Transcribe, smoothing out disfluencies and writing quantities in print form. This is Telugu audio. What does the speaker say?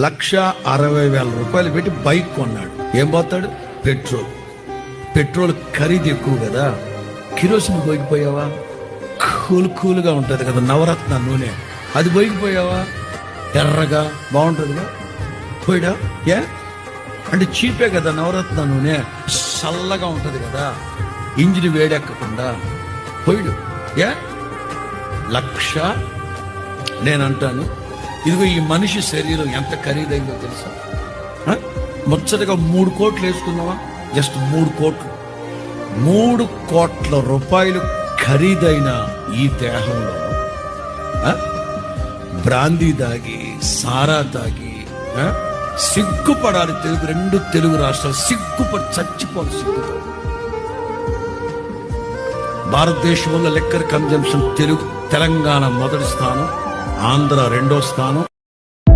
1,60,000 పెట్టి బైక్ కొన్నాడు. ఏం పోతాడు? పెట్రోల్ ఖరీదు ఎక్కువ కదా. కిరోసిన్ పోయిపోయావా? కూలుగా ఉంటది కదా నవరత్న నూనె, అది పోయిపోయావా? ఎర్రగా బాగుంటుందిగా, పోయిడా? ఏ అంటే చీపే కదా నవరత్న నూనె, చల్లగా ఉంటది కదా, ఇంజిన్ వేడెక్కకుండా పోయిడు. ఏ 1,00,000. నేనంటాను, ఇదిగో ఈ మనిషి శరీరం ఎంత ఖరీదైందో తెలుసా? ముచ్చటగా 3 కోట్లు వేసుకున్నావా? జస్ట్ 3 కోట్లు, 3 కోట్ల రూపాయలు ఖరీదైన ఈ దేహంలో బ్రాందీ దాగి, సారా తాగి సిగ్గుపడాలి. 2 తెలుగు రాష్ట్రాలు సిగ్గుపడి చచ్చిపోవాలి. భారతదేశంలో లిక్కర్ కన్జంప్షన్ తెలంగాణ మొదటి స్థానం, ఆంధ్ర 2వ స్థానం,